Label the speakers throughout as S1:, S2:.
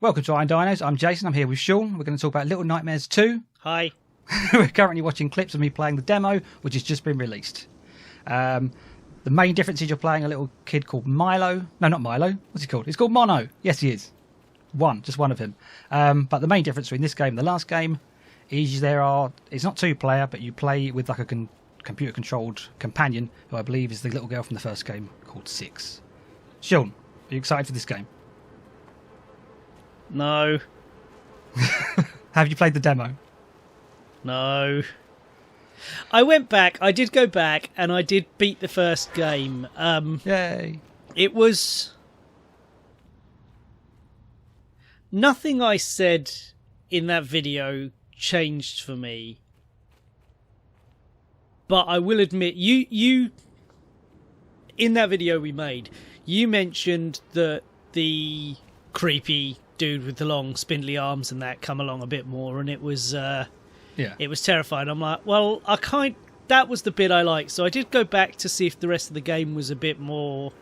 S1: Welcome to IronDinos. I'm Jason. I'm here with Shaun. We're going to talk about Little Nightmares 2.
S2: Hi.
S1: We're currently watching clips of me playing the demo, which has just been released. The main difference is you're playing a little kid called Milo. No, not Milo. What's he called? He's called Mono. Yes, he is. Just one of him. But the main difference between this game and the last game is it's not two-player, but you play with like a computer-controlled companion, who I believe is the little girl from the first game called Six. Shaun, are you excited for this game?
S2: No.
S1: Have you played the demo?
S2: No. I did go back, and I did beat the first game.
S1: Yay.
S2: It was... Nothing I said in that video changed for me. But I will admit, you in that video we made, you mentioned that the creepy dude with the long spindly arms and that come along a bit more, and it was it was terrifying. I'm like, well, that was the bit I liked, so I did go back to see if the rest of the game was a bit more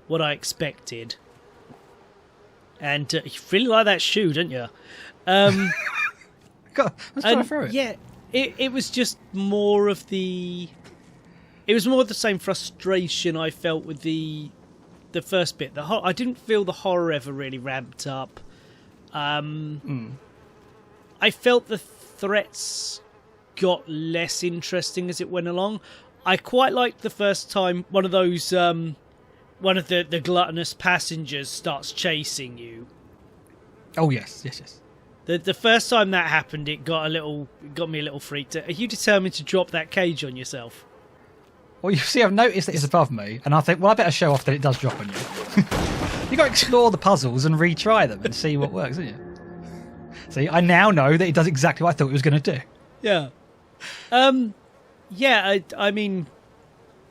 S2: what I expected. And you really like that shoe, don't you?
S1: God, let's try through it.
S2: Yeah, it was just more of the... It was more of the same frustration I felt with the first bit. I didn't feel the horror ever really ramped up. I felt the threats got less interesting as it went along. I quite liked the first time one of those... one of the gluttonous passengers starts chasing you.
S1: Oh, yes.
S2: The first time that happened, it got me a little freaked out. Are you determined to drop that cage on yourself?
S1: Well, you see, I've noticed that it's above me, and I think, well, I better show off that it does drop on you. You got to explore the puzzles and retry them and see what works, don't you? See, I now know that it does exactly what I thought it was going to do.
S2: Yeah. I mean,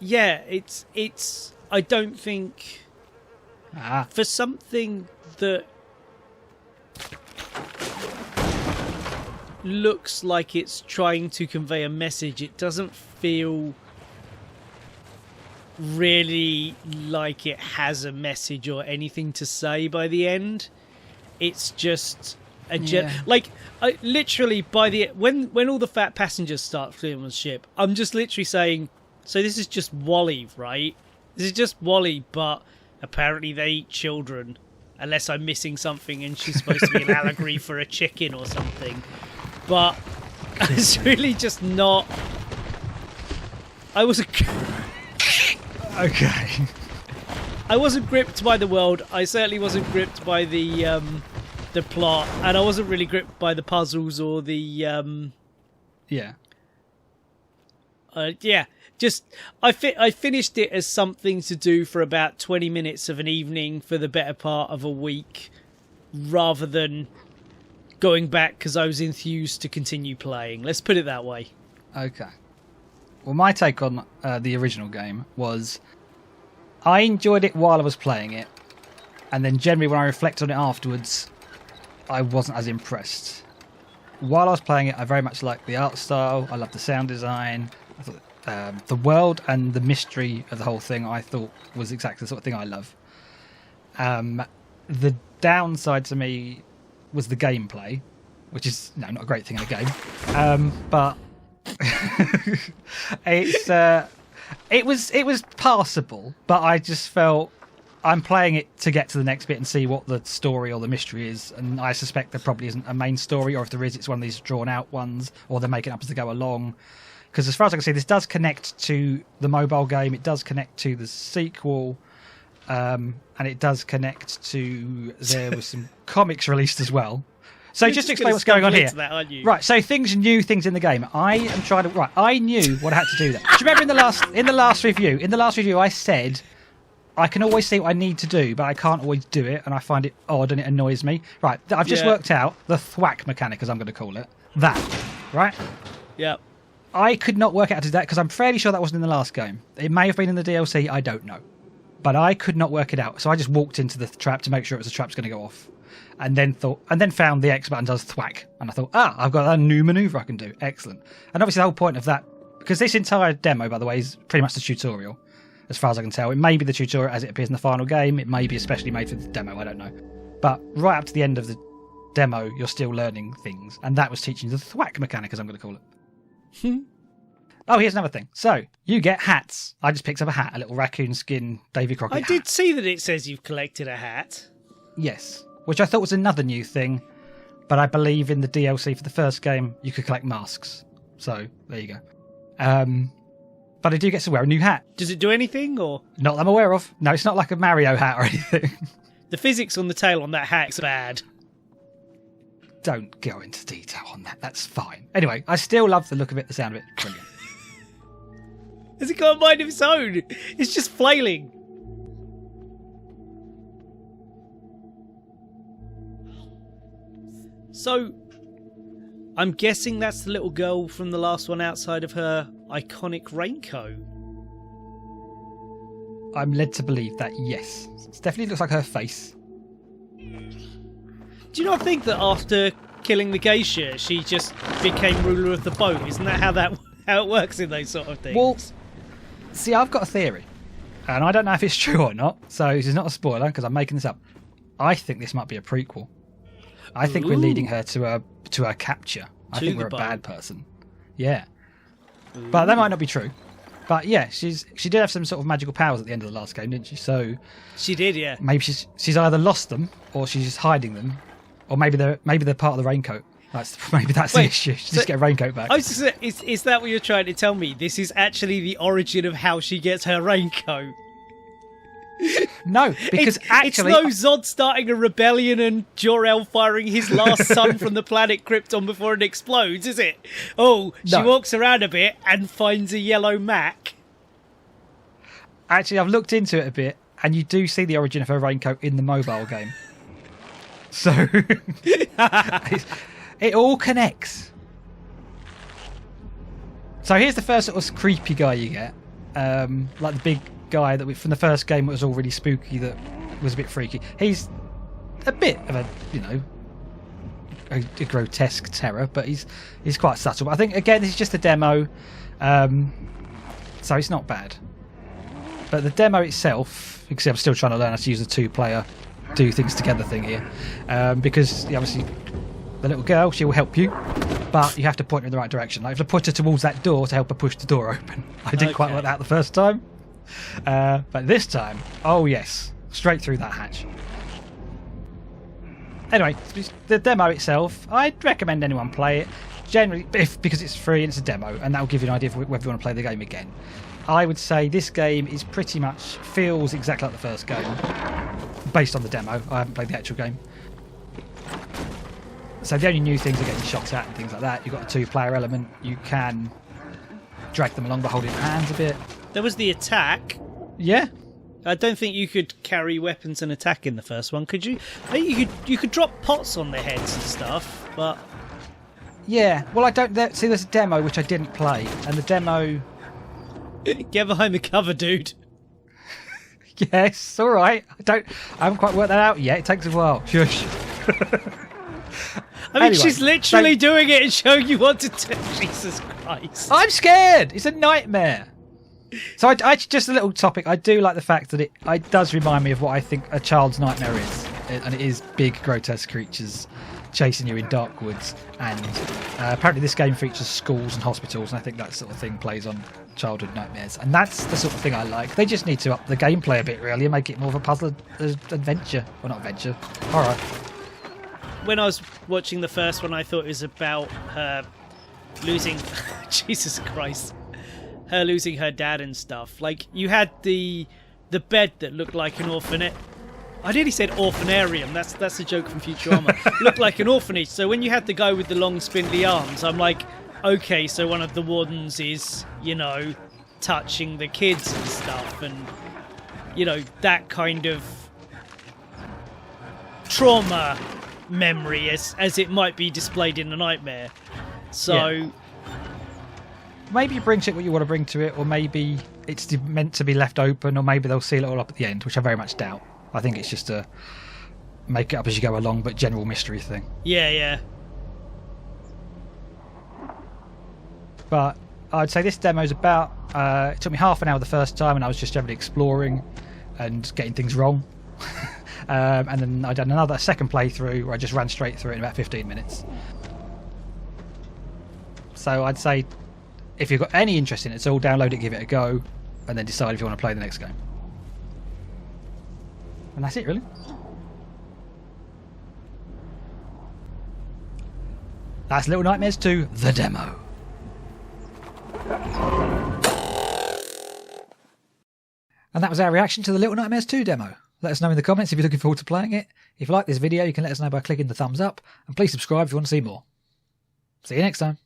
S2: it's. I don't think for something that looks like it's trying to convey a message, it doesn't feel really like it has a message or anything to say by the end. It's just literally by the when all the fat passengers start fleeing on the ship, I'm just literally saying, so this is just Wall-E, right? This is just Wall-E, but apparently they eat children, unless I'm missing something and she's supposed to be an allegory for a chicken or something. But it's really just not... I wasn't...
S1: Okay.
S2: I wasn't gripped by the world. I certainly wasn't gripped by the plot, and I wasn't really gripped by the puzzles or the... Just I finished it as something to do for about 20 minutes of an evening for the better part of a week, rather than going back because I was enthused to continue playing. Let's put it that way.
S1: Okay. Well, my take on the original game was I enjoyed it while I was playing it, and then generally when I reflect on it afterwards, I wasn't as impressed. While I was playing it, I very much liked the art style. I loved the sound design. I thought the world and the mystery of the whole thing I thought was exactly the sort of thing I love. The downside to me was the gameplay, which is not a great thing in a game, but it was passable. But I just felt I'm playing it to get to the next bit and see what the story or the mystery is, and I suspect there probably isn't a main story, or if there is, it's one of these drawn out ones, or they're making it up as they go along. Because as far as I can see, this does connect to the mobile game, it does connect to the sequel, and it does connect to... There was some comics released as well. So just to explain what's going on here.
S2: That,
S1: right, so new things in the game. I knew what I had to do there. Do you remember in the last review, I said I can always see what I need to do, but I can't always do it, and I find it odd and it annoys me. Right, I've just worked out the thwack mechanic, as I'm going to call it. That, right?
S2: Yeah.
S1: I could not work out how to do that because I'm fairly sure that wasn't in the last game. It may have been in the DLC, I don't know. But I could not work it out. So I just walked into the trap to make sure it was a trap's going to go off. And then found the X button does thwack. And I thought, I've got a new manoeuvre I can do. Excellent. And obviously the whole point of that, because this entire demo, by the way, is pretty much the tutorial, as far as I can tell. It may be the tutorial as it appears in the final game. It may be especially made for the demo, I don't know. But right up to the end of the demo, you're still learning things, and that was teaching you the thwack mechanic, as I'm going to call it. Oh, here's another thing. So, you get hats. I just picked up a hat, a little raccoon skin Davy Crockett hat.
S2: I did see that it says you've collected a hat.
S1: Yes, which I thought was another new thing, but I believe in the DLC for the first game, you could collect masks. So, there you go. But I do get to wear a new hat.
S2: Does it do anything, or...?
S1: Not that I'm aware of. No, it's not like a Mario hat or anything.
S2: The physics on the tail on that hat's bad.
S1: Don't go into detail on that. That's fine. Anyway, I still love the look of it, the sound of it. Brilliant.
S2: Has it got a mind of its own? It's just flailing. So, I'm guessing that's the little girl from the last one outside of her iconic raincoat.
S1: I'm led to believe that, yes. It definitely looks like her face.
S2: Do you not think that after killing the geisha, she just became ruler of the boat? Isn't that how it works in those sort of things?
S1: Well, see, I've got a theory, and I don't know if it's true or not, so this is not a spoiler because I'm making this up. I think this might be a prequel. I think we're leading her to her capture. I think we're a bad person. Yeah. But that might not be true. But yeah, she did have some sort of magical powers at the end of the last game, didn't she? So
S2: she did, yeah.
S1: Maybe she's either lost them or she's just hiding them, or maybe they're part of the raincoat. Maybe that's the issue. She just get a raincoat back.
S2: I was just saying, is that what you're trying to tell me? This is actually the origin of how she gets her raincoat.
S1: No, because actually...
S2: It's no Zod starting a rebellion and Jor-El firing his last son from the planet Krypton before it explodes, is it? Oh, she walks around a bit and finds a yellow Mac.
S1: Actually, I've looked into it a bit, and you do see the origin of her raincoat in the mobile game. So, it all connects. So here's the first sort of creepy guy you get. Like the big guy that from the first game was all really spooky, that was a bit freaky. He's a bit of a grotesque terror, but he's quite subtle. But I think, again, this is just a demo, so it's not bad. But the demo itself, you can see I'm still trying to learn how to use the two-player do things together thing here, because obviously the little girl, she will help you, but you have to point her in the right direction. Like, you have to put her towards that door to help her push the door open. I didn't quite like that the first time, but this time, oh yes, straight through that hatch. Anyway, the demo itself, I'd recommend anyone play it. Generally, because it's free and it's a demo, and that will give you an idea of whether you want to play the game again. I would say this game is pretty much feels exactly like the first game, based on the demo. I haven't played the actual game. So the only new things are getting shot at and things like that. You've got a two-player element. You can drag them along by holding your hands a bit.
S2: There was the attack.
S1: Yeah.
S2: I don't think you could carry weapons and attack in the first one, could you? You could drop pots on their heads and stuff, but...
S1: Yeah, well, I don't... See, there's a demo which I didn't play, and the demo...
S2: Get behind the cover, dude.
S1: Yes, all right. I haven't quite worked that out yet. It takes a while. Shush.
S2: I mean, anyway, she's literally doing it and showing you what to do. Jesus Christ.
S1: I'm scared. It's a nightmare. So I just a little topic. I do like the fact that it does remind me of what I think a child's nightmare is, and it is big, grotesque creatures chasing you in dark woods. And apparently, this game features schools and hospitals, and I think that sort of thing plays on childhood nightmares. And that's the sort of thing I like. They just need to up the gameplay a bit, really, and make it more of a puzzle adventure. Well, not adventure. All right.
S2: When I was watching the first one, I thought it was about her losing... Jesus Christ. Her losing her dad and stuff. Like, you had the bed that looked like an orphanage. I nearly said orphanarium. That's a joke from Futurama. Looked like an orphanage. So when you had the guy with the long spindly arms, I'm like, okay, so one of the wardens is, touching the kids and stuff, and, that kind of trauma memory as it might be displayed in a nightmare. So... Yeah.
S1: Maybe you bring to it what you want to bring to it, or maybe it's meant to be left open, or maybe they'll seal it all up at the end, which I very much doubt. I think it's just a make it up as you go along, but general mystery thing.
S2: Yeah.
S1: But I'd say this demo's about... it took me half an hour the first time, and I was just generally exploring and getting things wrong. And then I done a second playthrough where I just ran straight through it in about 15 minutes. So I'd say if you've got any interest in it at all, download it, give it a go, and then decide if you want to play the next game. And that's it, really. That's Little Nightmares 2, the demo. And that was our reaction to the Little Nightmares 2 demo. Let us know in the comments if you're looking forward to playing it. If you like this video, you can let us know by clicking the thumbs up, and please subscribe if you want to see more. See you next time.